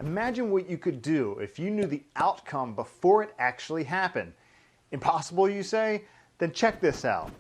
Imagine what you could do if you knew the outcome before it actually happened. Impossible, you say? Then check this out.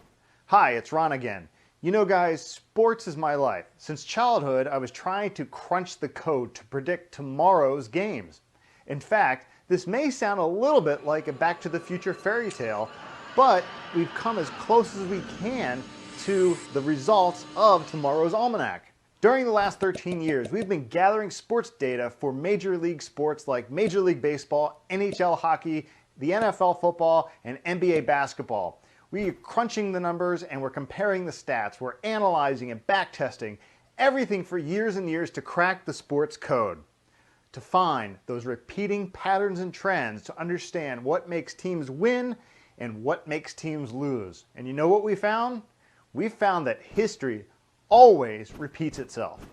Hi, it's Ron again. You know guys, sports is my life. Since childhood, I was trying to crunch the code to predict tomorrow's games. In fact, this may sound a little bit like a Back to the Future fairy tale, but we've come as close as we can to the results of tomorrow's almanac. During the last 13 years, we've been gathering sports data for major league sports like Major League Baseball, NHL hockey, the NFL football, and NBA basketball. We're crunching the numbers and we're comparing the stats. We're analyzing and backtesting everything for years and years to crack the sports code, to find those repeating patterns and trends, to understand what makes teams win and what makes teams lose. And you know what we found? We found that history always repeats itself.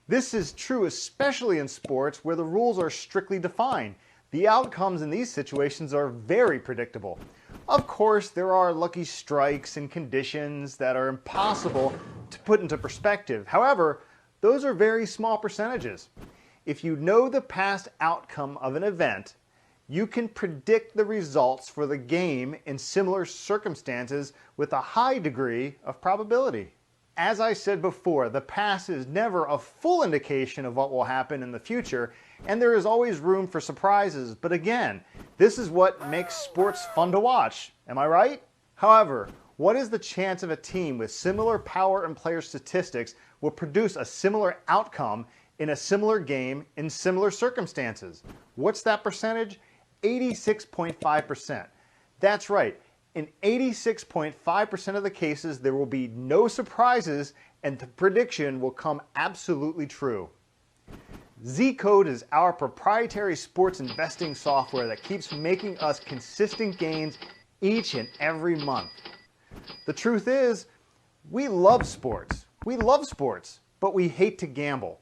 This is true especially in sports where the rules are strictly defined. The outcomes in these situations are very predictable. Of course, there are lucky strikes and conditions that are impossible to put into perspective. However, those are very small percentages. If you know the past outcome of an event, you can predict the results for the game in similar circumstances with a high degree of probability. As I said before, the past is never a full indication of what will happen in the future, and there is always room for surprises. But again, this is what makes sports fun to watch. Am I right? However, what is the chance of a team with similar power and player statistics will produce a similar outcome in a similar game in similar circumstances? What's that percentage? 86.5%. That's right. In 86.5% of the cases, there will be no surprises and the prediction will come absolutely true. Z-Code is our proprietary sports investing software that keeps making us consistent gains each and every month. The truth is, we love sports. We love sports, but we hate to gamble.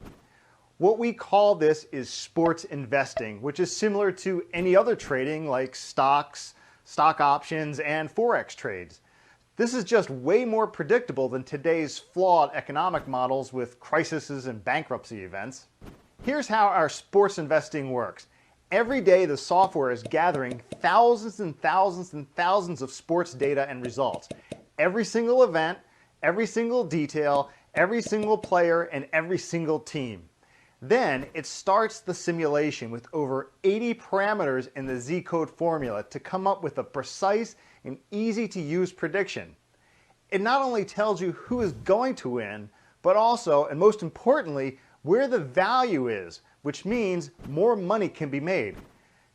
What we call this is sports investing, which is similar to any other trading like stocks, stock options, and Forex trades. This is just way more predictable than today's flawed economic models with crises and bankruptcy events. Here's how our sports investing works. Every day the software is gathering thousands and thousands and thousands of sports data and results. Every single event, every single detail, every single player, and every single team. Then it starts the simulation with over 80 parameters in the Z-Code formula to come up with a precise and easy to use prediction. It not only tells you who is going to win, but also, and most importantly, where the value is, which means more money can be made.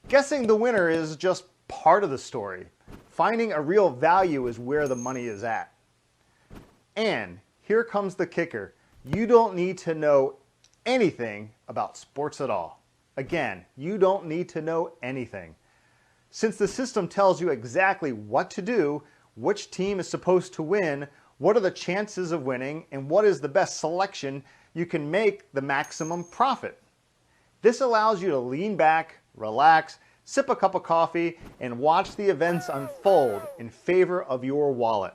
Guessing the winner is just part of the story. Finding a real value is where the money is at. And here comes the kicker. You don't need to know anything about sports at all. Again, you don't need to know anything. Since the system tells you exactly what to do, which team is supposed to win, what are the chances of winning, and what is the best selection, you can make the maximum profit. This allows you to lean back, relax, sip a cup of coffee, and watch the events unfold in favor of your wallet.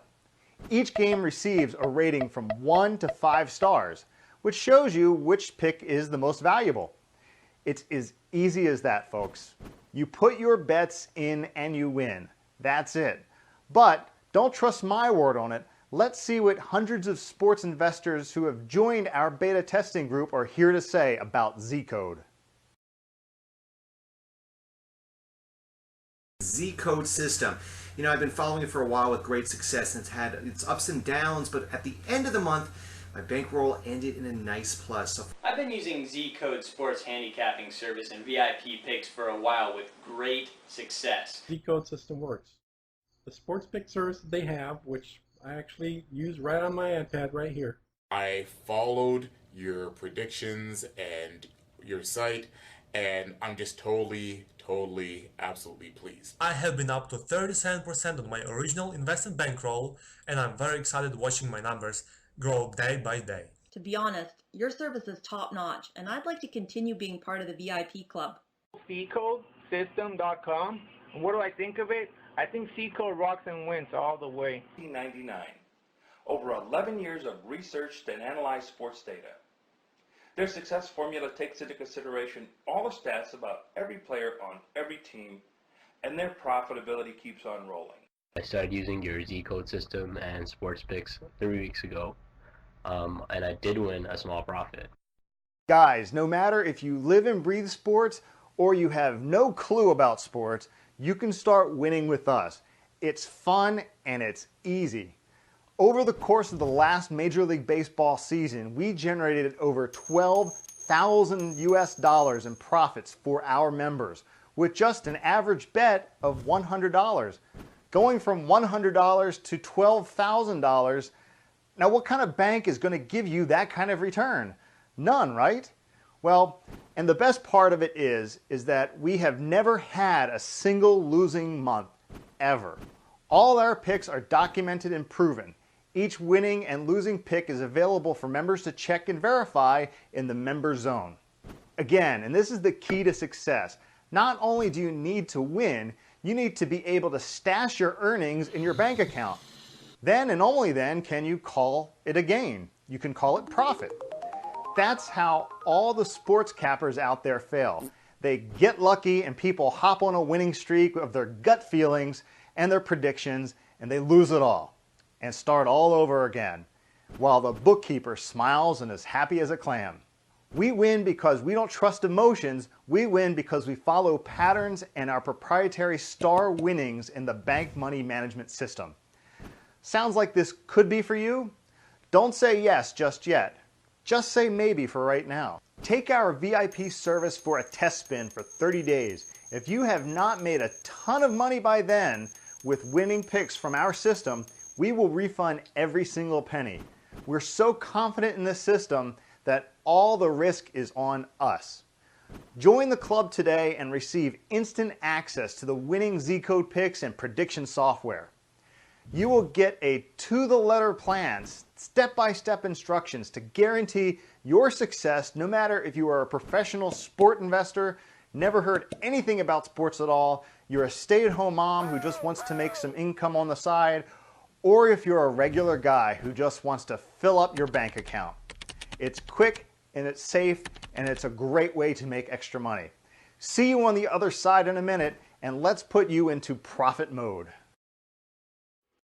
Each game receives a rating from 1 to 5 stars, which shows you which pick is the most valuable. It's as easy as that, folks. You put your bets in and you win. That's it. But don't trust my word on it. Let's see what hundreds of sports investors who have joined our beta testing group are here to say about Z-Code. Z-Code system. You know, I've been following it for a while with great success, and it's had its ups and downs, but at the end of the month, my bankroll ended in a nice plus. So I've been using Z-Code sports handicapping service and VIP picks for a while with great success. Z-Code system works. The sports pick service that they have, which I actually use right on my iPad right here. I followed your predictions and your site, and I'm just totally, absolutely pleased. I have been up to 37% on my original invested bankroll, and I'm very excited watching my numbers grow day by day. To be honest, your service is top-notch, and I'd like to continue being part of the VIP club. ZCodesystem.com. And what do I think of it? I think Z-Code rocks and wins all the way. 1999. Over 11 years of research and analyzed sports data. Their success formula takes into consideration all the stats about every player on every team, and their profitability keeps on rolling. I started using your Z code system and sports picks 3 weeks ago, and I did win a small profit. Guys, no matter if you live and breathe sports or you have no clue about sports, you can start winning with us. It's fun and it's easy. Over the course of the last Major League Baseball season, we generated over $12,000 US in profits for our members with just an average bet of $100. Going from $100 to $12,000, now what kind of bank is going to give you that kind of return? None, right? Well, and the best part of it is that we have never had a single losing month, ever. All our picks are documented and proven. Each winning and losing pick is available for members to check and verify in the member zone. Again, and this is the key to success, not only do you need to win, you need to be able to stash your earnings in your bank account. Then and only then can you call it a gain. You can call it profit. That's how all the sports cappers out there fail. They get lucky and people hop on a winning streak of their gut feelings and their predictions, and they lose it all and start all over again, while the bookkeeper smiles and is happy as a clam. We win because we don't trust emotions. We win because we follow patterns and our proprietary star winnings in the bank money management system. Sounds like this could be for you? Don't say yes just yet. Just say maybe for right now. Take our VIP service for a test spin for 30 days. If you have not made a ton of money by then with winning picks from our system, we will refund every single penny. We're so confident in this system that all the risk is on us. Join the club today and receive instant access to the winning Z-Code picks and prediction software. You will get a to-the-letter plan, step-by-step instructions to guarantee your success no matter if you are a professional sport investor, never heard anything about sports at all, you're a stay-at-home mom who just wants to make some income on the side, or if you're a regular guy who just wants to fill up your bank account. It's quick and it's safe and it's a great way to make extra money. See you on the other side in a minute, and let's put you into profit mode.